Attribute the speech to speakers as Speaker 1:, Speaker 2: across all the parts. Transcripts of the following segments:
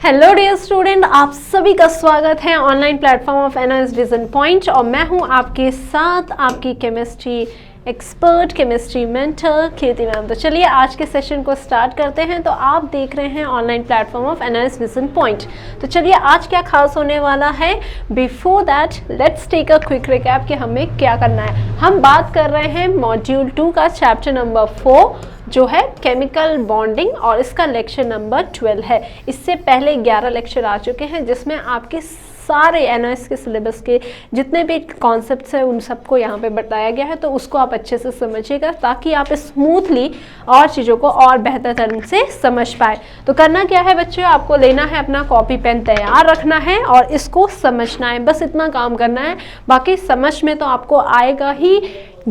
Speaker 1: Hello dear student, आप सभी का स्वागत है online platform of NS region point. और मैं हूं आपके साथ आपकी chemistry expert, chemistry mentor Kirti ma'am. तो चलिए आज के सेशन को स्टार्ट करते हैं। तो आप देख रहे हैं online platform of NS region point. तो चलिए आज क्या खास होने वाला है। Before that let's take a quick recap कि हमें क्या करना है। हम बात कर रहे हैं मॉड्यूल 2 का चैप्टर नंबर 4 जो है केमिकल बॉन्डिंग, और इसका लेक्चर नंबर 12 है। इससे पहले 11 लेक्चर आ चुके हैं जिसमें आपके सारे एनएस के सिलेबस के जितने भी कॉन्सेप्ट्स हैं उन सबको यहाँ पे बताया गया है। तो उसको आप अच्छे से समझिएगा ताकि आप स्मूथली और चीज़ों को और बेहतर ढंग से समझ पाए। तो करना क्या है बच्चों, आपको लेना है अपना कॉपी पेन तैयार रखना है और इसको समझना है, बस इतना काम करना है। बाकी समझ में तो आपको आएगा ही,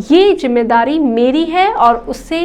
Speaker 1: ये जिम्मेदारी मेरी है और उससे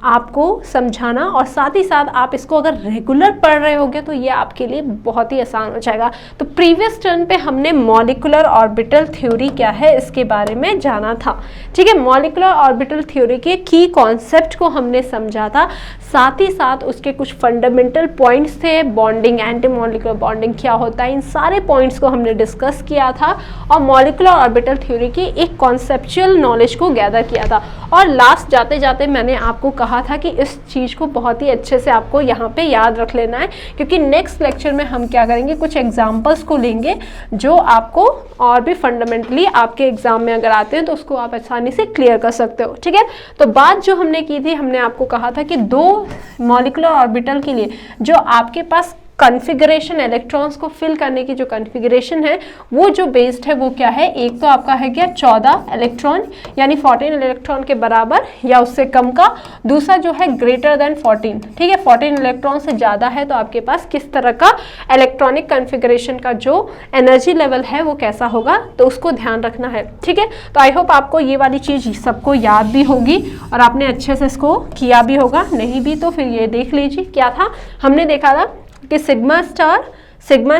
Speaker 1: आपको समझाना, और साथ ही साथ आप इसको अगर रेगुलर पढ़ रहे होगे तो ये आपके लिए बहुत ही आसान हो जाएगा। तो प्रीवियस टर्न पे हमने मॉलिक्यूलर ऑर्बिटल थ्योरी क्या है इसके बारे में जाना था, ठीक है। मॉलिक्यूलर ऑर्बिटल थ्योरी के की कॉन्सेप्ट को हमने समझा था, साथ ही साथ उसके कुछ फंडामेंटल पॉइंट्स थे। बॉन्डिंग, एंटी मॉलिक्यूलर बॉन्डिंग क्या होता है, इन सारे पॉइंट्स को हमने डिस्कस किया था और मॉलिक्यूलर ऑर्बिटल थ्योरी की एक कॉन्सेप्चुअल नॉलेज को गैदर किया था। और लास्ट जाते जाते मैंने आपको कहा था कि इस चीज़ को बहुत ही अच्छे से आपको यहाँ पे याद रख लेना है, क्योंकि नेक्स्ट लेक्चर में हम क्या करेंगे, कुछ एग्जांपल्स को लेंगे जो आपको और भी फंडामेंटली आपके एग्जाम में अगर आते हैं तो उसको आप आसानी से क्लियर कर सकते हो, ठीक है। तो बात जो हमने की थी, हमने आपको कहा था कि दो मॉलिक्यूलर ऑर्बिटल के लिए जो आपके पास कॉन्फ़िगरेशन, इलेक्ट्रॉन्स को फिल करने की जो कॉन्फ़िगरेशन है वो जो बेस्ड है वो क्या है, एक तो आपका है क्या 14 इलेक्ट्रॉन यानी 14 इलेक्ट्रॉन के बराबर या उससे कम का, दूसरा जो है ग्रेटर देन 14, ठीक है। 14 इलेक्ट्रॉन से ज़्यादा है तो आपके पास किस तरह का इलेक्ट्रॉनिक कॉन्फ़िगरेशन का जो एनर्जी लेवल है वो कैसा होगा, तो उसको ध्यान रखना है, ठीक है। तो आई होप आपको ये वाली चीज़ सबको याद भी होगी और आपने अच्छे से इसको किया भी होगा। नहीं भी तो फिर ये देख लीजिए क्या था, हमने देखा था कि सिग्मा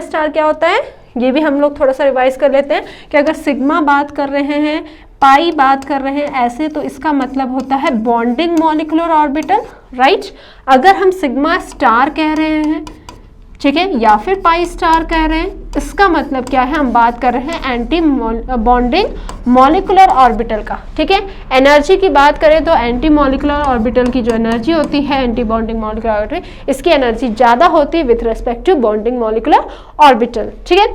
Speaker 1: स्टार क्या होता है, ये भी हम लोग थोड़ा सा रिवाइज कर लेते हैं कि अगर सिग्मा बात कर रहे हैं, पाई बात कर रहे हैं ऐसे, तो इसका मतलब होता है बॉन्डिंग मॉलिक्यूलर ऑर्बिटल, राइट। अगर हम सिग्मा स्टार कह रहे हैं, ठीक है, या फिर पाई स्टार कह रहे हैं, इसका मतलब क्या है, हम बात कर रहे हैं एंटी बॉन्डिंग मॉलिक्यूलर ऑर्बिटल का, ठीक है। एनर्जी की बात करें तो एंटी मॉलिक्यूलर ऑर्बिटल की जो एनर्जी होती है, एंटी बॉन्डिंग मॉलिक्यूलर ऑर्बिटल, इसकी एनर्जी ज़्यादा होती है with respect to bonding molecular orbital, ठीक है।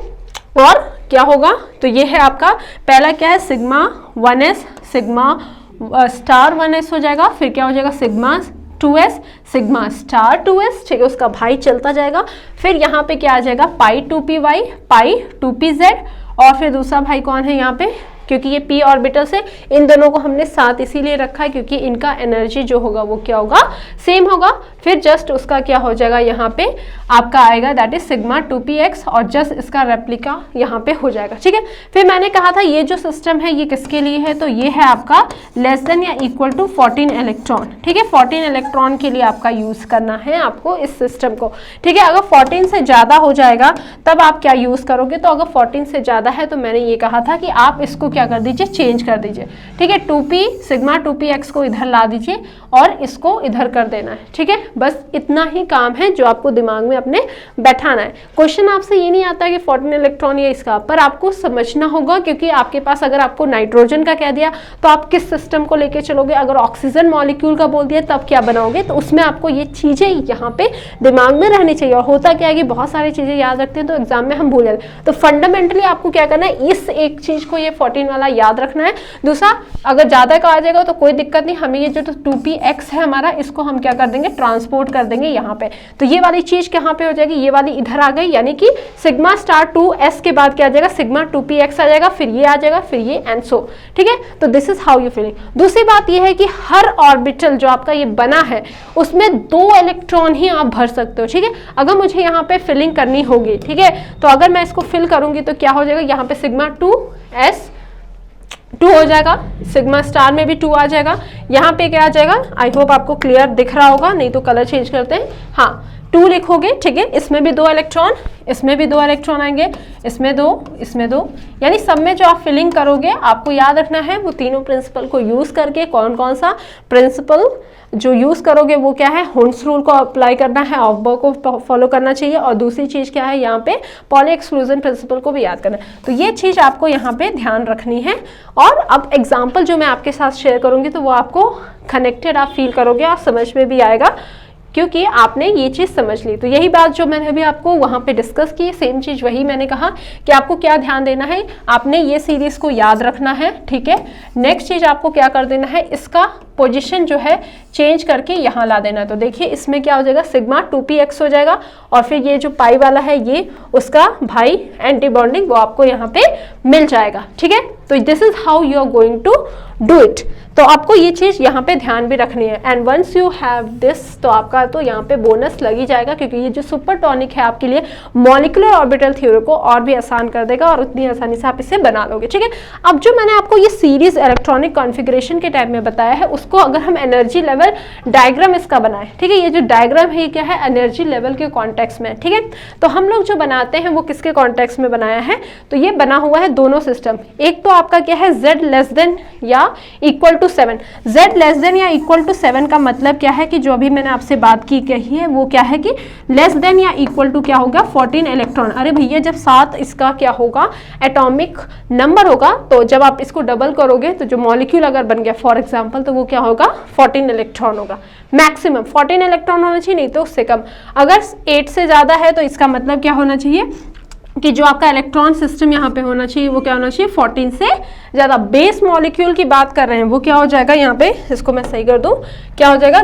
Speaker 1: और क्या होगा, तो ये है आपका पहला क्या है, sigma 1s, sigma star 1s हो जाएगा, फिर क्या हो जाएगा sigma 2s, sigma star 2s, ठीक है, उसका भाई चलता जाएगा। फिर यहाँ पे क्या आ जाएगा, पाई 2py, पाई 2pz, और फिर दूसरा भाई कौन है यहाँ पे, क्योंकि ये p ऑर्बिटल से इन दोनों को हमने साथ इसीलिए रखा है क्योंकि इनका एनर्जी जो होगा वो क्या होगा, सेम होगा। फिर जस्ट उसका क्या हो जाएगा, यहाँ पे आपका आएगा दैट इज सिग्मा 2px, और जस्ट इसका रेप्लिका यहाँ पे हो जाएगा, ठीक है। फिर मैंने कहा था ये जो सिस्टम है ये किसके लिए है, तो ये है आपका लेस देन या इक्वल टू 14 इलेक्ट्रॉन, ठीक है। 14 इलेक्ट्रॉन के लिए आपका यूज करना है आपको इस सिस्टम को, ठीक है। अगर 14 से ज़्यादा हो जाएगा तब आप क्या यूज़ करोगे, तो अगर 14 से ज़्यादा है तो मैंने ये कहा था कि आप इसको क्या कर दीजिए, चेंज कर दीजिए, ठीक है। 2p सिग्मा 2px को इधर ला दीजिए और इसको इधर कर देना है, ठीक है। बस इतना ही काम है जो आपको दिमाग में अपने बैठाना है। क्वेश्चन आपसे ये नहीं आता कि 14 इलेक्ट्रॉन या इसका, पर आपको समझना होगा क्योंकि आपके पास अगर आपको नाइट्रोजन का कह दिया तो आप किस सिस्टम को लेके चलोगे, अगर ऑक्सीजन मॉलिक्यूल का बोल दिया तब क्या बनाओगे, तो उसमें आपको ये चीज़ें यहाँ पे दिमाग में रहनी चाहिए। और होता क्या है कि बहुत सारी चीज़ें याद रखते हैं तो एग्जाम में हम भूल जाते हैं। तो फंडामेंटली आपको क्या करना है, इस एक चीज़ को, ये 14 वाला याद रखना है। दूसरा, अगर ज़्यादा का आ जाएगा तो कोई दिक्कत नहीं, हमें ये जो 2px है हमारा, इसको हम क्या कर देंगे, ट्रांसपोर्ट कर देंगे यहाँ पे। तो ये वाली चीज़ कहाँ पे हो जाएगी, ये वाली इधर आ गई, यानी कि सिग्मा स्टार 2s के बाद क्या आ जाएगा, सिग्मा 2px आ जाएगा, फिर ये आ जाएगा, फिर ये एंड सो, ठीक है। तो this is how you feeling. दूसरी बात ये है कि हर ऑर्बिटल जो आपका ये बना है उसमें 2 इलेक्ट्रॉन ही आप भर सकते हो, ठीक है। अगर मुझे यहाँ पे फिलिंग करनी होगी, ठीक है, तो अगर मैं इसको फिल करूंगी तो क्या हो जाएगा, यहाँ पे सिग्मा 2s 2 हो जाएगा, सिग्मा स्टार में भी 2 आ जाएगा, यहाँ पे क्या आ जाएगा, आई होप आपको क्लियर दिख रहा होगा, नहीं तो कलर चेंज करते हैं, हाँ 2 लिखोगे, ठीक है। इसमें भी 2 इलेक्ट्रॉन, इसमें भी 2 इलेक्ट्रॉन आएंगे, इसमें 2, इसमें 2, यानी सब में जो आप फिलिंग करोगे आपको याद रखना है वो तीनों प्रिंसिपल को यूज करके, कौन कौन सा प्रिंसिपल, जो यूज़ करोगे वो क्या है, हुंड्स रूल को अप्लाई करना है, ऑफबर्ग को फॉलो करना चाहिए, और दूसरी चीज़ क्या है यहाँ पे पॉली एक्सक्लूजन प्रिंसिपल को भी याद करना है। तो ये चीज़ आपको यहाँ पे ध्यान रखनी है। और अब एग्जाम्पल जो मैं आपके साथ शेयर करूँगी तो वो आपको कनेक्टेड आप फील करोगे और समझ में भी आएगा, क्योंकि आपने ये चीज़ समझ ली। तो यही बात जो मैंने अभी आपको वहाँ पे डिस्कस की, सेम चीज़ वही मैंने कहा कि आपको क्या ध्यान देना है, आपने ये सीरीज़ को याद रखना है, ठीक है। नेक्स्ट चीज़ आपको क्या कर देना है, इसका पोजीशन जो है चेंज करके यहाँ ला देना है। तो देखिए इसमें क्या हो जाएगा, सिग्मा 2px हो जाएगा, और फिर ये जो पाई वाला है ये उसका भाई एंटी बॉन्डिंग वो आपको यहाँ पे मिल जाएगा, ठीक है। तो this is how you are going to do it. तो आपको ये चीज़ यहाँ पे ध्यान भी रखनी है। And once you have this, तो आपका तो यहाँ पे बोनस लग ही जाएगा, क्योंकि ये जो सुपर टॉनिक है आपके लिए मॉलिक्यूलर ऑर्बिटल थ्योरी को और भी आसान कर देगा, और उतनी आसानी से आप इसे बना लोगे, ठीक है। अब जो मैंने आपको ये सीरीज इलेक्ट्रॉनिक कॉन्फ़िगरेशन के टाइप में बताया है, उसको अगर हम एनर्जी लेवल डायग्राम इसका बनाए, ठीक है। ये जो डायग्राम है ये क्या है, एनर्जी लेवल के कॉन्टेक्स्ट में, ठीक है। तो हम लोग जो बनाते हैं वो किसके कॉन्टेक्स्ट में बनाया है, तो ये बना हुआ है दोनों सिस्टम। एक तो आपका क्या है, z लेस देन या equal to 7। z less than या इक्वल टू 7 का मतलब क्या है कि जो अभी मैंने आपसे बात की कही है वो क्या है कि लेस देन या इक्वल टू क्या होगा, 14 इलेक्ट्रॉन। अरे भैया जब 7 इसका क्या होगा, एटॉमिक नंबर होगा, तो जब आप इसको डबल करोगे तो जो मॉलिक्यूल अगर बन गया फॉर एग्जांपल, तो वो क्या होगा, 14 इलेक्ट्रॉन होगा। मैक्सिमम 14 इलेक्ट्रॉन होना चाहिए, नहीं तो उससे कम। अगर 8 से ज़्यादा है तो इसका मतलब क्या होना चाहिए कि जो आपका इलेक्ट्रॉन सिस्टम यहाँ पे होना चाहिए वो क्या होना चाहिए, 14 से ज़्यादा। बेस मॉलिक्यूल की बात कर रहे हैं, वो क्या हो जाएगा यहाँ पे, इसको मैं सही कर दूँ, क्या हो जाएगा,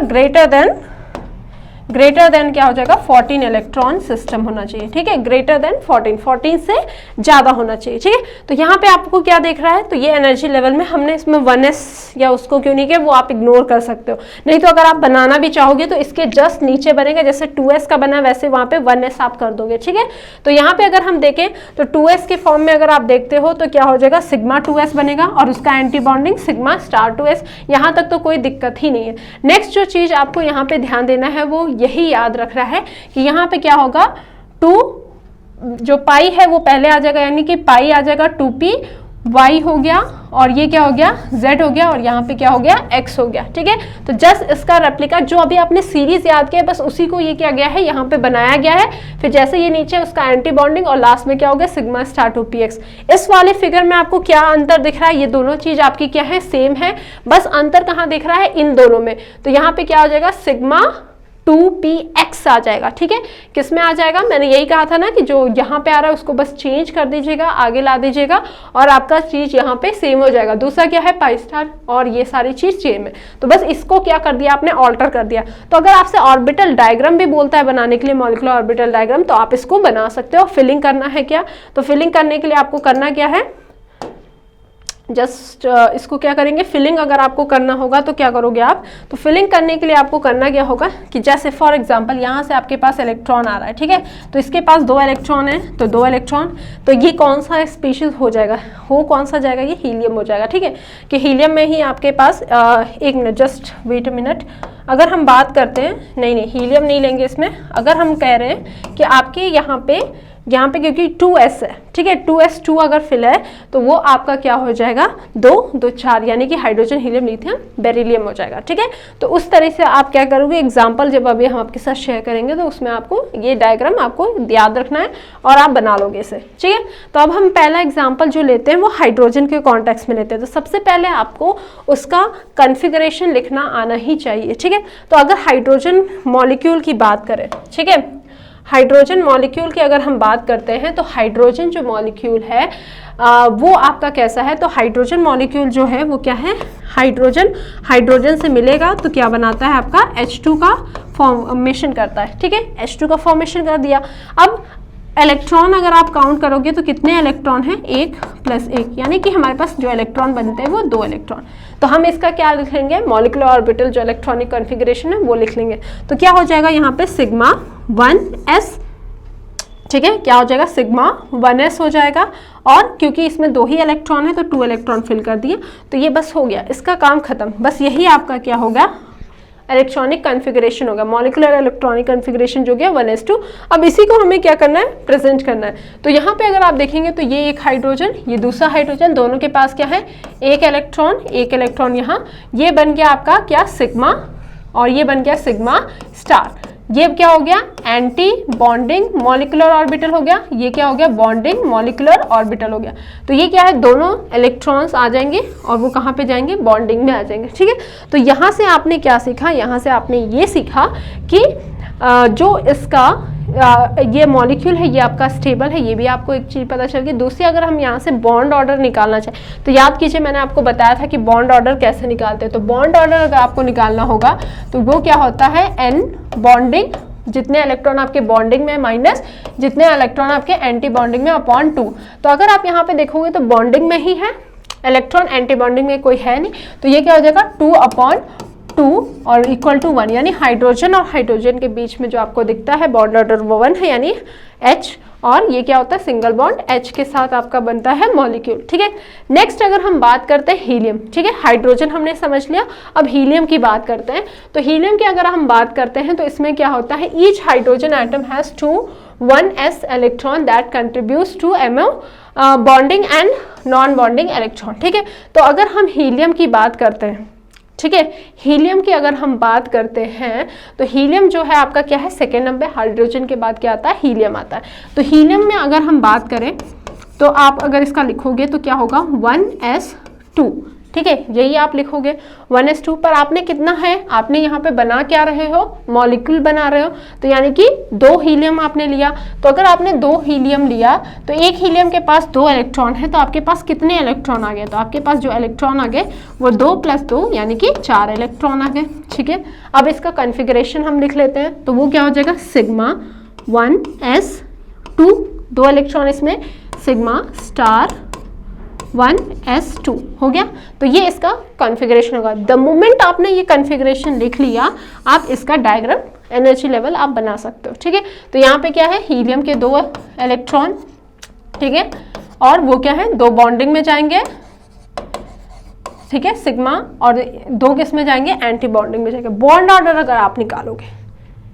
Speaker 1: ग्रेटर देन क्या हो जाएगा, 14 इलेक्ट्रॉन सिस्टम होना चाहिए, ठीक है। ग्रेटर देन 14 से ज़्यादा होना चाहिए, ठीक है। तो यहाँ पे आपको क्या देख रहा है, तो ये एनर्जी लेवल में हमने इसमें 1s या उसको क्यों नहीं किया, वो आप इग्नोर कर सकते हो। नहीं तो अगर आप बनाना भी चाहोगे तो इसके जस्ट नीचे बनेगा, जैसे 2s का बना वैसे वहाँ पे 1s आप कर दोगे, ठीक है। तो यहाँ पे अगर हम देखें तो 2s के फॉर्म में अगर आप देखते हो तो क्या हो जाएगा, सिग्मा 2s बनेगा, और उसका anti bonding sigma star 2s। यहाँ तक तो कोई दिक्कत ही नहीं है। नेक्स्ट जो चीज़ आपको यहाँ पे ध्यान देना है वो यही याद रख रहा है कि यहाँ पे क्या होगा, 2 जो पाई है वो पहले आ जाएगा, यानी कि पाई आ जाएगा 2p, y हो गया, और ये क्या हो गया, z हो गया, और यहाँ पे क्या हो गया, x हो गया, ठीक है। तो जस्ट इसका रेप्लिका जो अभी आपने सीरीज याद किया, बस उसी को ये किया गया है, यहाँ पे बनाया गया है। फिर जैसे ये नीचे उसका एंटी बॉन्डिंग, और लास्ट में क्या हो गया, सिग्मा स्टार 2px। इस वाले फिगर में आपको क्या अंतर दिख रहा है, ये दोनों चीज आपकी क्या है, सेम है, बस अंतर कहाँ दिख रहा है, इन दोनों में। तो यहाँ पे क्या हो जाएगा, सिग्मा 2px आ जाएगा, ठीक है। किस में आ जाएगा, मैंने यही कहा था ना कि जो यहाँ पे आ रहा है उसको बस चेंज कर दीजिएगा, आगे ला दीजिएगा, और आपका चीज यहाँ पे सेम हो जाएगा। दूसरा क्या है, पाई स्टार, और ये सारी चीज सेम है। तो बस इसको क्या कर दिया आपने, ऑल्टर कर दिया। तो अगर आपसे ऑर्बिटल डायग्राम भी बोलता है बनाने के लिए, मॉलिक्यूलर ऑर्बिटल डायग्राम, तो आप इसको बना सकते हो। फिलिंग करना है क्या, तो फिलिंग करने के लिए आपको करना क्या है, जस्ट इसको क्या करेंगे, फिलिंग अगर आपको करना होगा तो क्या करोगे आप, तो फिलिंग करने के लिए आपको करना क्या होगा कि जैसे फॉर एग्जांपल यहाँ से आपके पास इलेक्ट्रॉन आ रहा है, ठीक है। तो इसके पास 2 इलेक्ट्रॉन है, तो 2 इलेक्ट्रॉन, तो ये कौन सा स्पीशीज हो जाएगा, हो कौन सा जाएगा, ये हीलियम हो जाएगा, ठीक है। कि हीलियम में ही आपके पास एक minute, just wait a minute, अगर हम बात करते हैं, नहीं हीलियम नहीं लेंगे इसमें, अगर हम कह रहे हैं कि आपके यहाँ पे क्योंकि 2s है, ठीक है, 2s2 अगर फिल है तो वो आपका क्या हो जाएगा, 2 2 4, यानी कि हाइड्रोजन हीलियम लिथियम बेरिलियम हो जाएगा, ठीक है। तो उस तरह से आप क्या करोगे, एग्जांपल जब अभी हम आपके साथ शेयर करेंगे तो उसमें आपको ये डायग्राम आपको याद रखना है और आप बना लोगे इसे, ठीक है। तो अब हम पहला एग्जाम्पल जो लेते हैं वो हाइड्रोजन के कॉन्टेक्स्ट में लेते हैं। तो सबसे पहले आपको उसका कॉन्फ़िगरेशन लिखना आना ही चाहिए, ठीक है। तो अगर हाइड्रोजन मॉलिक्यूल की बात करें, ठीक है, हाइड्रोजन मॉलिक्यूल की अगर हम बात करते हैं तो हाइड्रोजन जो मॉलिक्यूल है वो आपका कैसा है, तो हाइड्रोजन मॉलिक्यूल जो है वो क्या है, हाइड्रोजन से मिलेगा तो क्या बनाता है आपका, H2 का फॉर्मेशन करता है, ठीक है। H2 का फॉर्मेशन कर दिया। अब इलेक्ट्रॉन अगर आप काउंट करोगे तो कितने इलेक्ट्रॉन हैं, 1 + 1, यानी कि हमारे पास जो इलेक्ट्रॉन बनते हैं वो 2 इलेक्ट्रॉन। तो हम इसका क्या लिख लेंगे, मॉलिक्यूलर ऑर्बिटल जो इलेक्ट्रॉनिक कॉन्फ़िगरेशन है वो लिख लेंगे। तो क्या हो जाएगा यहाँ पे, सिग्मा 1s, ठीक है, क्या हो जाएगा, सिग्मा 1s हो जाएगा। और क्योंकि इसमें 2 ही इलेक्ट्रॉन है तो 2 इलेक्ट्रॉन फिल कर दिए, तो ये बस हो गया, इसका काम खत्म। बस यही आपका क्या होगा, इलेक्ट्रॉनिक कॉन्फ़िगरेशन होगा, मॉलिक्यूलर इलेक्ट्रॉनिक कॉन्फ़िगरेशन जो गया 1s2। अब इसी को हमें क्या करना है, प्रेजेंट करना है। तो यहाँ पे अगर आप देखेंगे तो ये एक हाइड्रोजन, ये दूसरा हाइड्रोजन, दोनों के पास क्या है, एक इलेक्ट्रॉन यहाँ, ये बन गया आपका क्या, सिग्मा और ये बन गया सिग्मा स्टार। ये क्या हो गया, एंटी बॉन्डिंग मॉलिक्यूलर ऑर्बिटल हो गया, ये क्या हो गया, बॉन्डिंग मॉलिक्यूलर ऑर्बिटल हो गया। तो ये क्या है, दोनों इलेक्ट्रॉन्स आ जाएंगे और वो कहाँ पे जाएंगे, बॉन्डिंग में आ जाएंगे। ठीक है, तो यहाँ से आपने क्या सीखा, यहाँ से आपने ये सीखा कि जो इसका ये मॉलिक्यूल है ये आपका स्टेबल है, ये भी आपको एक चीज़ पता चल गई। दूसरी, अगर हम यहाँ से बॉन्ड ऑर्डर निकालना चाहें तो याद कीजिए मैंने आपको बताया था कि बॉन्ड ऑर्डर कैसे निकालते हैं। तो बॉन्ड ऑर्डर अगर आपको निकालना होगा तो वो क्या होता है, एन बॉन्डिंग, जितने इलेक्ट्रॉन आपके बॉन्डिंग में माइनस जितने इलेक्ट्रॉन आपके एंटी बॉन्डिंग में अपॉन 2। तो अगर आप यहाँ पे देखोगे तो बॉन्डिंग में ही है इलेक्ट्रॉन, एंटी बॉन्डिंग में कोई है नहीं, तो ये क्या हो जाएगा 2/2 और इक्वल टू 1, यानी हाइड्रोजन और हाइड्रोजन के बीच में जो आपको दिखता है बॉन्ड ऑर्डर वो 1 है, यानी H, और ये क्या होता है, सिंगल बॉन्ड H के साथ आपका बनता है मॉलिक्यूल। ठीक है, नेक्स्ट अगर हम बात करते हैं हीलियम, ठीक है, हाइड्रोजन हमने समझ लिया, अब हीलियम की बात करते हैं। तो हीलियम की अगर हम बात करते हैं तो इसमें क्या होता है, each hydrogen atom has 1s electron that contributes to MO bonding and non bonding electron. ठीक है, तो अगर हम हीलियम की बात करते हैं, ठीक है, हीलियम की अगर हम बात करते हैं तो हीलियम जो है आपका क्या है, सेकेंड नंबर, हाइड्रोजन के बाद क्या आता है, हीलियम आता है। तो हीलियम में अगर हम बात करें तो आप अगर इसका लिखोगे तो क्या होगा 1s2, ठीक है, यही आप लिखोगे 1s2 पर आपने कितना है, आपने यहाँ पे बना क्या रहे हो, मॉलिक्यूल बना रहे हो, तो यानी कि 2 हीलियम आपने लिया। तो अगर आपने 2 हीलियम लिया तो एक हीलियम के पास 2 इलेक्ट्रॉन है, तो आपके पास कितने इलेक्ट्रॉन आ गए, तो आपके पास जो इलेक्ट्रॉन आ गए वो 2 + 2 यानी कि 4 इलेक्ट्रॉन आ गए। ठीक है, अब इसका कॉन्फ़िगरेशन हम लिख लेते हैं, तो वो क्या हो जाएगा, सिग्मा 1s2, 2 इलेक्ट्रॉन इसमें, सिग्मा स्टार 1s2 हो गया। तो ये इसका कॉन्फ़िगरेशन होगा। द मोमेंट आपने ये कॉन्फ़िगरेशन लिख लिया, आप इसका डायग्राम एनर्जी लेवल आप बना सकते हो। ठीक है, तो यहाँ पे क्या है, हीलियम के 2 इलेक्ट्रॉन, ठीक है, और वो क्या है, 2 बॉन्डिंग में जाएंगे, ठीक है, सिग्मा, और 2 किस में जाएंगे, एंटी बॉन्डिंग में जाएंगे। बॉन्ड ऑर्डर अगर आप निकालोगे,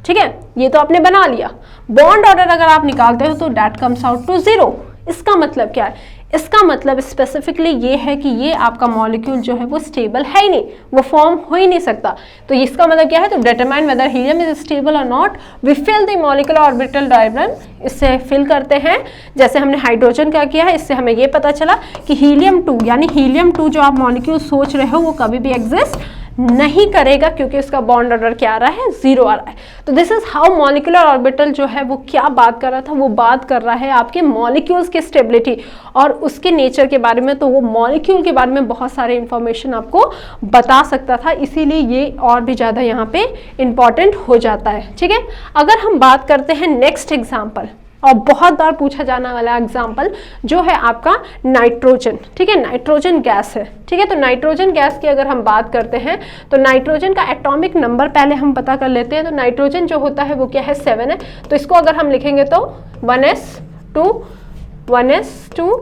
Speaker 1: ठीक है, ये तो आपने बना लिया, बॉन्ड ऑर्डर अगर आप निकालते हो तो डैट कम्स आउट टू 0। इसका मतलब क्या है, इसका मतलब स्पेसिफिकली ये है कि ये आपका मॉलिक्यूल जो है वो स्टेबल है ही नहीं, वो फॉर्म हो ही नहीं सकता। तो इसका मतलब क्या है, तो determine whether helium is stable और not, we fill the molecular orbital diagram, इससे फिल करते हैं जैसे हमने हाइड्रोजन का किया है। इससे हमें ये पता चला कि हीलियम 2 यानी हीलियम 2 जो आप मॉलिक्यूल सोच रहे हो वो कभी भी एग्जिस्ट नहीं करेगा, क्योंकि उसका बॉन्ड ऑर्डर क्या आ रहा है, 0 आ रहा है। तो this is how molecular orbital जो है वो क्या बात कर रहा था, वो बात कर रहा है आपके मॉलिक्यूल्स की स्टेबिलिटी और उसके नेचर के बारे में। तो वो मॉलिक्यूल के बारे में बहुत सारे इंफॉर्मेशन आपको बता सकता था, इसीलिए ये और भी ज़्यादा यहाँ पे इंपॉर्टेंट हो जाता है। ठीक है, अगर हम बात करते हैं नेक्स्ट एग्जाम्पल, और बहुत बार पूछा जाने वाला एग्जाम्पल जो है आपका नाइट्रोजन। ठीक है, नाइट्रोजन गैस है। ठीक है, तो नाइट्रोजन गैस की अगर हम बात करते हैं तो नाइट्रोजन का एटॉमिक नंबर पहले हम पता कर लेते हैं। तो नाइट्रोजन जो होता है वो क्या है, 7 है। तो इसको अगर हम लिखेंगे तो 1s2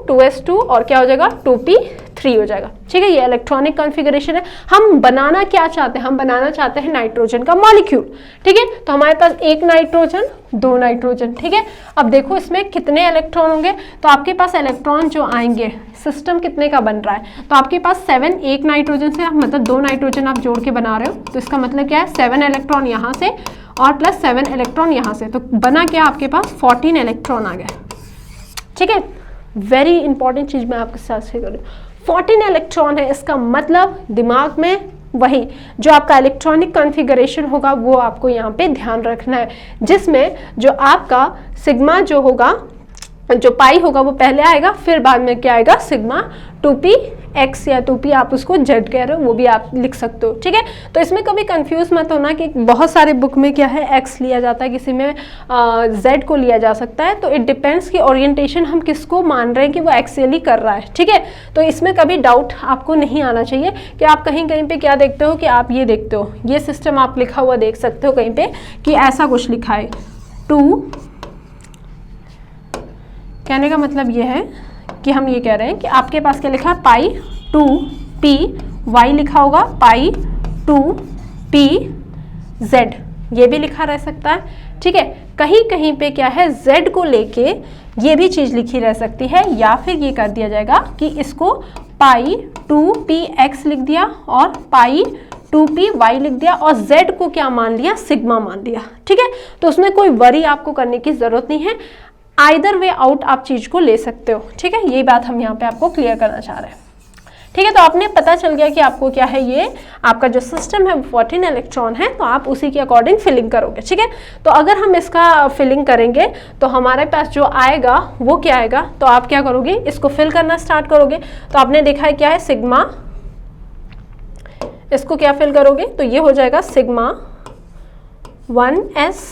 Speaker 1: 2s2 और क्या हो जाएगा, 2p3 हो जाएगा। ठीक है, ये इलेक्ट्रॉनिक कॉन्फ़िगरेशन है। हम बनाना क्या चाहते हैं, हम बनाना चाहते हैं नाइट्रोजन का मॉलिक्यूल। ठीक है, तो हमारे पास 1 नाइट्रोजन 2 नाइट्रोजन। ठीक है, अब देखो इसमें कितने इलेक्ट्रॉन होंगे, तो आपके पास इलेक्ट्रॉन जो आएंगे, सिस्टम कितने का बन रहा है, तो आपके पास 7, 1 नाइट्रोजन से मतलब 2 नाइट्रोजन आप जोड़ के बना रहे हो, तो इसका मतलब क्या है, 7 इलेक्ट्रॉन यहाँ से और प्लस 7 इलेक्ट्रॉन यहाँ से, तो बना क्या, आपके पास 14 इलेक्ट्रॉन आ गए। ठीक है, वेरी इंपॉर्टेंट चीज मैं आपके साथ शेयर कर रही हूँ, 14 इलेक्ट्रॉन है। इसका मतलब दिमाग में वही जो आपका इलेक्ट्रॉनिक कॉन्फ़िगरेशन होगा वो आपको यहाँ पे ध्यान रखना है, जिसमें जो आपका सिग्मा जो होगा, जो पाई होगा वो पहले आएगा, फिर बाद में क्या आएगा, सिग्मा 2px या 2p आप उसको z कह रहे हो, वो भी आप लिख सकते हो। ठीक है, तो इसमें कभी कंफ्यूज मत होना कि बहुत सारे बुक में क्या है x लिया जाता है, किसी में z को लिया जा सकता है। तो इट डिपेंड्स कि ओरिएंटेशन हम किसको मान रहे हैं कि वो एक्चुअली कर रहा है। ठीक है, तो इसमें कभी डाउट आपको नहीं आना चाहिए कि आप कहीं कहीं पे क्या देखते हो कि आप ये देखते हो, ये सिस्टम आप लिखा हुआ देख सकते हो कहीं पे कि ऐसा कुछ लिखा है 2, कहने का मतलब ये है कि हम ये कह रहे हैं कि आपके पास क्या लिखा है, पाई 2p y लिखा होगा, पाई 2p z, ये भी लिखा रह सकता है। ठीक है, कहीं कहीं पे क्या है, z को लेके ये भी चीज़ लिखी रह सकती है, या फिर ये कर दिया जाएगा कि इसको पाई 2px लिख दिया और पाई 2py लिख दिया और z को क्या मान लिया, सिग्मा मान लिया। ठीक है, तो उसमें कोई वरी आपको करने की जरूरत नहीं है, आइदर वे आउट आप चीज को ले सकते हो। ठीक है, यही बात हम यहाँ पे आपको क्लियर करना चाह रहे हैं। ठीक है, तो आपने पता चल गया कि आपको क्या है, ये आपका जो सिस्टम है 14 इलेक्ट्रॉन है, तो आप उसी के अकॉर्डिंग फिलिंग करोगे। ठीक है, तो अगर हम इसका फिलिंग करेंगे तो हमारे पास जो आएगा वो क्या आएगा, तो आप क्या करोगे, इसको फिल करना स्टार्ट करोगे। तो आपने देखा है क्या है, सिग्मा, इसको क्या फिल करोगे, तो ये हो जाएगा सिग्मा 1s।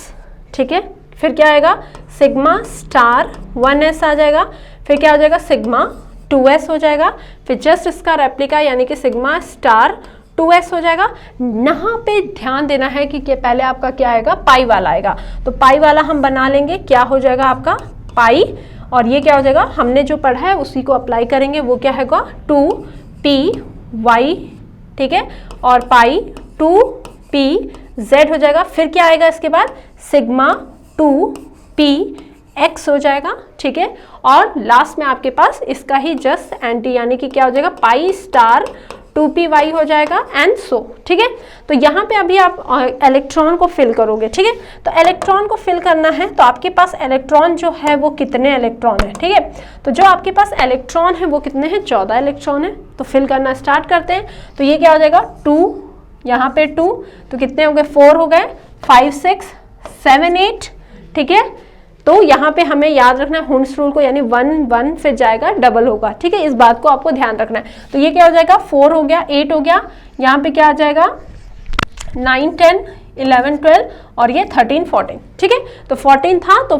Speaker 1: ठीक है, फिर क्या आएगा, सिग्मा स्टार 1s आ जाएगा, फिर क्या हो जाएगा, सिग्मा 2s हो जाएगा, फिर जस्ट इसका रेप्लिका यानी कि सिग्मा स्टार 2s हो जाएगा। यहाँ पे ध्यान देना है कि पहले आपका क्या आएगा, पाई वाला आएगा, तो पाई वाला हम बना लेंगे, क्या हो जाएगा आपका पाई, और ये क्या हो जाएगा, हमने जो पढ़ा है उसी को अप्लाई करेंगे, वो क्या होगा 2py। ठीक है, और पाई 2pz हो जाएगा, फिर क्या आएगा इसके बाद, सिग्मा 2px हो जाएगा। ठीक है, और लास्ट में आपके पास इसका ही जस्ट एंटी यानी कि क्या हो जाएगा, पाई स्टार 2py हो जाएगा एंड सो। ठीक है, तो यहाँ पे अभी आप इलेक्ट्रॉन को फिल करोगे। ठीक है, तो इलेक्ट्रॉन को फिल करना है, तो आपके पास इलेक्ट्रॉन जो है वो कितने इलेक्ट्रॉन है। ठीक है, तो जो आपके पास इलेक्ट्रॉन है वो कितने हैं, 14 इलेक्ट्रॉन है। तो फिल करना स्टार्ट करते हैं, तो ये क्या हो जाएगा 2, यहाँ पे 2, तो कितने हो गए, 4 हो गए, 5 6 7 8। ठीक है, तो यहाँ पे हमें याद रखना है हुंस रूल को, यानी 1 1 फिर जाएगा डबल होगा। ठीक है, इस बात को आपको ध्यान रखना है। तो ये क्या हो जाएगा, 4 हो गया, 8 हो गया, यहाँ पे क्या आ जाएगा 9 10 11 12 और ये 13 14। ठीक है, तो 14 था, तो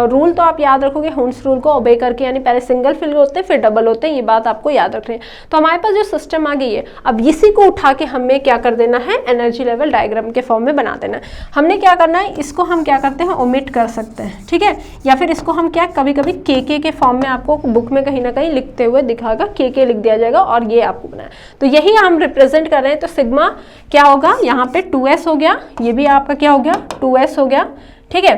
Speaker 1: रूल तो आप याद रखोगे हुंस रूल को ओबे करके, यानी पहले सिंगल फिल होते हैं फिर डबल होते हैं, ये बात आपको याद रखनी है। तो हमारे पास जो सिस्टम आ गई है, अब इसी को उठा के हमें क्या कर देना है, एनर्जी लेवल डायग्राम के फॉर्म में बना देना है। हमने क्या करना है, इसको हम क्या करते हैं, ओमिट कर सकते हैं। ठीक है, या फिर इसको हम क्या कभी कभी के फॉर्म में आपको बुक में कहीं ना कहीं लिखते हुए दिखाएगा, के लिख दिया जाएगा और ये आपको बनाया, तो यही हम रिप्रेजेंट कर रहे हैं। तो सिग्मा क्या होगा, यहाँ पे 2s हो गया, ये भी आपका क्या हो गया 2s हो गया। ठीक है,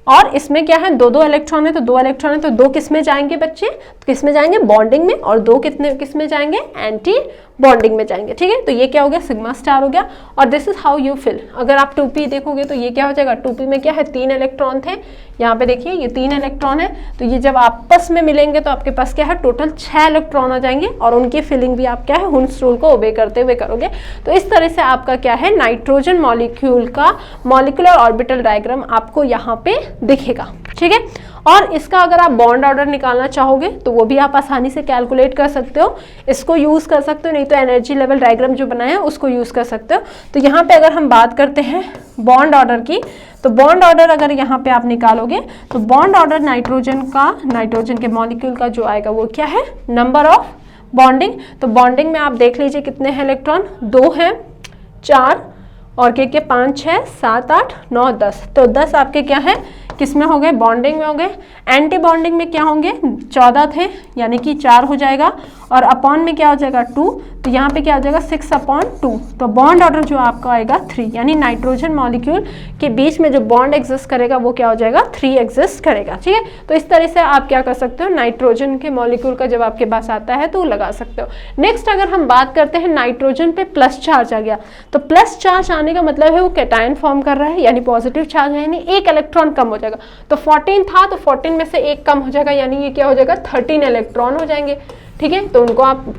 Speaker 1: और इसमें क्या है, 2 इलेक्ट्रॉन है, तो 2 इलेक्ट्रॉन है, तो 2 किस में जाएंगे बच्चे, तो किस में जाएंगे, बॉन्डिंग में, और 2 किस में जाएंगे, एंटी बॉन्डिंग में जाएंगे। ठीक है, तो ये क्या हो गया, सिग्मा स्टार हो गया। और this is how you fill. अगर आप 2p देखोगे तो ये क्या हो जाएगा, 2p में क्या है, 3 इलेक्ट्रॉन थे, यहाँ पे देखिए ये 3 इलेक्ट्रॉन है, तो ये जब आपस में मिलेंगे तो आपके पास क्या है, टोटल 6 इलेक्ट्रॉन आ जाएंगे, और उनकी फिलिंग भी आप क्या है, हुंस रूल को ओबे करते हुए करोगे। तो इस तरह से आपका क्या है, नाइट्रोजन मॉलिक्यूल का मॉलिक्यूलर ऑर्बिटल डायग्राम आपको यहाँ पे दिखेगा। ठीक है, और इसका अगर आप बॉन्ड ऑर्डर निकालना चाहोगे तो वो भी आप आसानी से कैलकुलेट कर सकते हो, इसको यूज़ कर सकते हो, नहीं तो एनर्जी लेवल डायग्राम जो बनाया है उसको यूज़ कर सकते हो। तो यहाँ पे अगर हम बात करते हैं बॉन्ड ऑर्डर की, तो बॉन्ड ऑर्डर अगर यहाँ पे आप निकालोगे तो बॉन्ड ऑर्डर नाइट्रोजन के मॉलिक्यूल का जो आएगा वो क्या है, नंबर ऑफ बॉन्डिंग। तो बॉन्डिंग में आप देख लीजिए कितने हैं इलेक्ट्रॉन, 2 हैं, 4 और के 5 6 7 8 9 10। तो 10 आपके क्या है, किस में हो गए, बॉन्डिंग में हो गए। एंटी बॉन्डिंग में क्या होंगे, 14 थे, यानी कि 4 हो जाएगा, और अपॉन में क्या हो जाएगा 2, तो यहाँ पे क्या हो जाएगा 6/2। तो बॉन्ड ऑर्डर जो आपका आएगा 3, यानी नाइट्रोजन मॉलिक्यूल के बीच में जो बॉन्ड एग्जिस्ट करेगा वो क्या हो जाएगा, 3 एग्जिस्ट करेगा। ठीक है, तो इस तरह से आप क्या कर सकते हो, नाइट्रोजन के मॉलिक्यूल का जब आपके पास आता है तो लगा सकते हो। नेक्स्ट अगर हम बात करते हैं नाइट्रोजन पे प्लस चार्ज आ गया, तो प्लस चार्ज आने का मतलब है वो कैटायन फॉर्म कर रहा है, यानी पॉजिटिव चार्ज है, यानी एक इलेक्ट्रॉन कम हो जाएगा। तो 14 था, तो 14 में से एक कम हो जाएगा, यानी ये क्या हो जाएगा, 13 इलेक्ट्रॉन हो जाएंगे। ठीक है, तो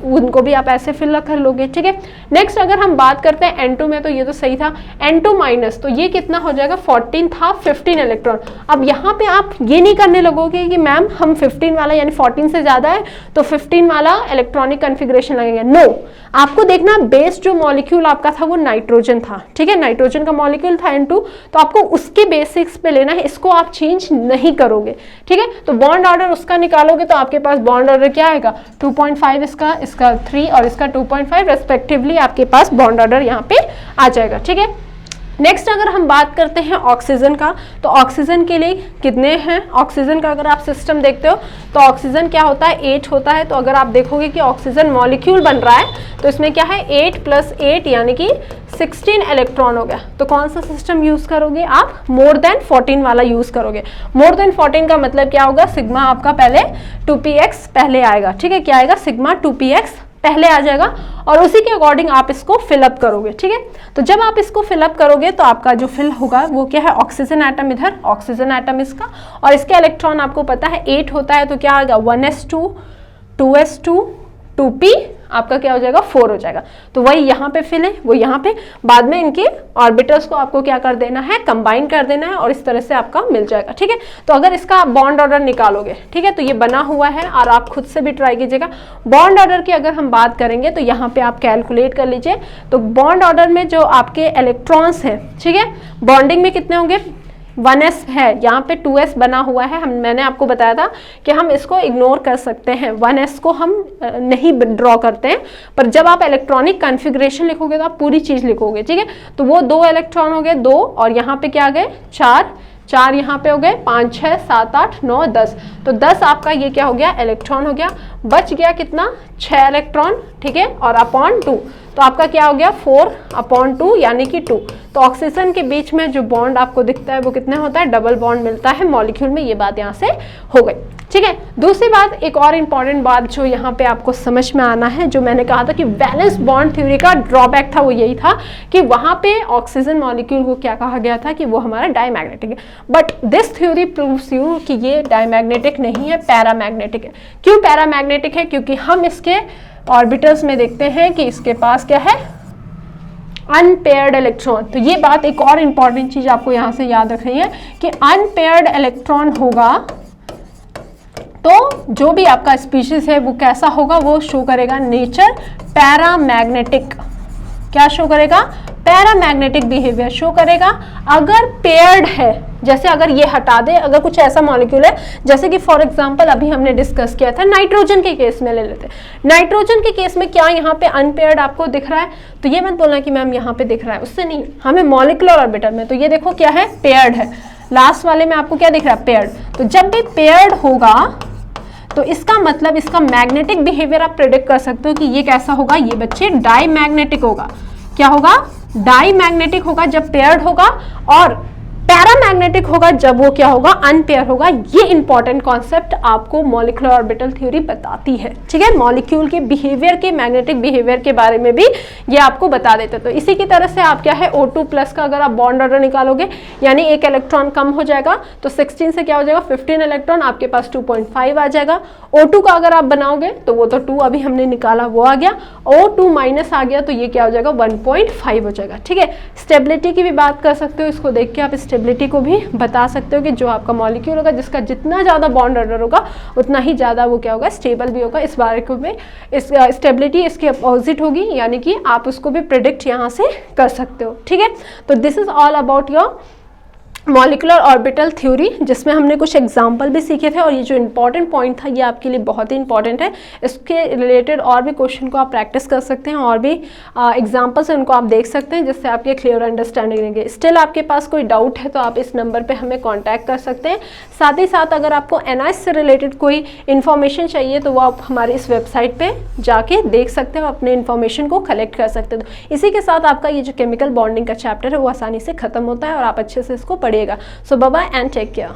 Speaker 1: उनको भी आप ऐसे फिल कर लोगे। ठीक है, नेक्स्ट अगर हम बात करते हैं N2 में, तो ये तो सही था, N2 माइनस, तो ये कितना हो जाएगा, 14 था, 15 इलेक्ट्रॉन। अब यहाँ पे आप ये नहीं करने लगोगे कि मैम हम 15 वाला यानी 14 से ज्यादा है तो 15 वाला इलेक्ट्रॉनिक कन्फिग्रेशन लगेगा। नो, आपको देखना बेस जो मॉलिक्यूल आपका था वो नाइट्रोजन था। ठीक है, नाइट्रोजन का मॉलिक्यूल था N2, तो आपको उसके बेसिक्स पे लेना है, इसको आप चेंज नहीं करोगे। ठीक है, तो बॉन्ड ऑर्डर उसका निकालोगे तो आपके पास बॉन्ड ऑर्डर क्या आएगा, 2.5 इसका 3 और इसका 2.5 रेस्पेक्टिवली आपके पास बॉन्ड ऑर्डर यहाँ पे आ जाएगा। ठीक है, नेक्स्ट अगर हम बात करते हैं ऑक्सीजन का, तो ऑक्सीजन के लिए कितने हैं? ऑक्सीजन का अगर आप सिस्टम देखते हो तो ऑक्सीजन क्या होता है, 8 होता है। तो अगर आप देखोगे कि ऑक्सीजन मॉलिक्यूल बन रहा है तो इसमें क्या है, 8 + 8 यानी कि 16 इलेक्ट्रॉन हो गया। तो कौन सा सिस्टम यूज करोगे आप? मोर देन 14 वाला यूज करोगे। मोर देन 14 का मतलब क्या होगा, सिग्मा आपका पहले 2px पहले आएगा, ठीक है, क्या आएगा, सिग्मा 2px पहले आ जाएगा और उसी के अकॉर्डिंग आप इसको फिलअप करोगे, ठीक है। तो जब आप इसको फिलअप करोगे तो आपका जो फिल होगा वो क्या है, ऑक्सीजन एटम, इधर ऑक्सीजन एटम इसका, और इसके इलेक्ट्रॉन आपको पता है 8 होता है, तो क्या आएगा 1s2 2s2 2p आपका क्या हो जाएगा, 4 हो जाएगा। तो वही यहाँ पे फिल है, वो यहाँ पे बाद में इनके ऑर्बिटल्स को आपको क्या कर देना है, कंबाइन कर देना है और इस तरह से आपका मिल जाएगा, ठीक है। तो अगर इसका आप बॉन्ड ऑर्डर निकालोगे, ठीक है, तो ये बना हुआ है और आप खुद से भी ट्राई कीजिएगा। बॉन्ड ऑर्डर की अगर हम बात करेंगे तो यहाँ पे आप कैलकुलेट कर लीजिए। तो बॉन्ड ऑर्डर में जो आपके इलेक्ट्रॉन्स हैं, ठीक है, बॉन्डिंग में कितने होंगे, 1s है, यहाँ पे 2s बना हुआ है। मैंने आपको बताया था कि हम इसको इग्नोर कर सकते हैं, 1s को हम नहीं ड्रॉ करते हैं, पर जब आप इलेक्ट्रॉनिक कॉन्फ़िगरेशन लिखोगे तो आप पूरी चीज़ लिखोगे, ठीक है। तो वो 2 इलेक्ट्रॉन हो गए, 2, और यहाँ पे क्या आ गए, 4 यहाँ पे हो गए, 5 6 7 8 9 10। तो 10 आपका ये क्या हो गया, इलेक्ट्रॉन हो गया। बच गया कितना, 6 इलेक्ट्रॉन, ठीक है, और अपॉन 2, तो आपका क्या हो गया 4/2 यानी कि 2। तो ऑक्सीजन के बीच में जो बॉन्ड आपको दिखता है वो कितने होता है, डबल बॉन्ड मिलता है मॉलिक्यूल में। ये बात यहाँ से हो गई, ठीक है। दूसरी बात, एक और इम्पॉर्टेंट बात जो यहाँ पे आपको समझ में आना है, जो मैंने कहा था कि वैलेंस बॉन्ड थ्योरी का ड्रॉबैक था वो यही था कि वहाँ पे ऑक्सीजन मॉलिक्यूल को क्या कहा गया था कि वो हमारा डायमैग्नेटिक है। But this theory proves you कि ये डायमैग्नेटिक नहीं है, पैरामैग्नेटिक है। क्यों पैरामैग्नेटिक है? क्योंकि हम इसके ऑर्बिटल्स में देखते हैं कि इसके पास क्या है, अनपेयर्ड इलेक्ट्रॉन। तो ये बात एक और इंपॉर्टेंट चीज आपको यहां से याद रखनी है कि अनपेयर्ड इलेक्ट्रॉन होगा तो जो भी आपका स्पीशीज है वो कैसा होगा, वो शो करेगा नेचर पैरामैग्नेटिक। क्या शो करेगा, पैरामैग्नेटिक बिहेवियर शो करेगा। अगर पेयर्ड है, जैसे अगर ये हटा दे, अगर कुछ ऐसा मॉलिक्यूल है जैसे कि फॉर एग्जांपल अभी हमने डिस्कस किया था नाइट्रोजन के केस में ले लेते हैं। नाइट्रोजन के केस में क्या यहाँ पे अनपेयर्ड आपको दिख रहा है? तो ये मत बोलना कि मैम यहाँ पे दिख रहा है, उससे नहीं, हमें मॉलिक्यूलर ऑर्बिटल में। तो ये देखो क्या है, पेयर्ड है। लास्ट वाले में आपको क्या दिख रहा है, पेयर्ड। तो जब भी पेयर्ड होगा तो इसका मतलब इसका मैग्नेटिक बिहेवियर आप प्रेडिक्ट कर सकते हो कि ये कैसा होगा, ये बच्चे डाईमैग्नेटिक होगा। क्या होगा, डाईमैग्नेटिक होगा जब पेयर्ड होगा, और पैरामैग्नेटिक होगा जब वो क्या होगा, अनपेयर होगा। ये इंपॉर्टेंट कॉन्सेप्ट आपको मॉलिक्यूलर ऑर्बिटल थ्योरी बताती है, ठीक है। मॉलिक्यूल के बिहेवियर के, मैग्नेटिक बिहेवियर के बारे में भी ये आपको बता देते। तो इसी की तरह से आप क्या है, O2+ का अगर आप बॉन्ड ऑर्डर निकालोगे यानी एक इलेक्ट्रॉन कम हो जाएगा, तो 16 से क्या हो जाएगा, 15 इलेक्ट्रॉन, आपके पास 2.5 आ जाएगा। O2 का अगर आप बनाओगे तो वो तो 2 अभी हमने निकाला, वो आ गया। O2- आ गया तो ये क्या हो जाएगा, 1.5 हो जाएगा, ठीक है। स्टेबिलिटी की भी बात कर सकते हो, इसको देख के आप स्टेबिलिटी को भी बता सकते हो कि जो आपका मॉलिक्यूल होगा जिसका जितना ज़्यादा बॉन्ड ऑर्डर होगा उतना ही ज़्यादा वो क्या होगा, स्टेबल भी होगा। इस बारे में इस स्टेबिलिटी इसके अपोजिट होगी, यानी कि आप उसको भी प्रेडिक्ट यहाँ से कर सकते हो, ठीक है। तो this is all about your molecular orbital theory, जिसमें हमने कुछ एग्जाम्पल भी सीखे थे, और ये जो इंपॉर्टेंट पॉइंट था ये आपके लिए बहुत ही इंपॉर्टेंट है। इसके रिलेटेड और भी क्वेश्चन को आप प्रैक्टिस कर सकते हैं, और भी एग्जाम्पल्स हैं उनको आप देख सकते हैं, जिससे आपके क्लियर अंडरस्टैंडिंग रहेंगे। स्टिल आपके पास कोई डाउट है तो आप इस नंबर पे हमें कॉन्टैक्ट कर सकते हैं। साथ ही साथ अगर आपको NIS से रिलेटेड कोई इन्फॉर्मेशन चाहिए तो वो आप हमारे इस वेबसाइट पर जाके देख सकते हो, अपने इन्फॉर्मेशन को कलेक्ट कर सकते हो। तो इसी के साथ आपका ये जो केमिकल बॉन्डिंग का चैप्टर है वो आसानी से खत्म होता है और आप अच्छे से इसको पढ़िएगा। So bye bye and take care.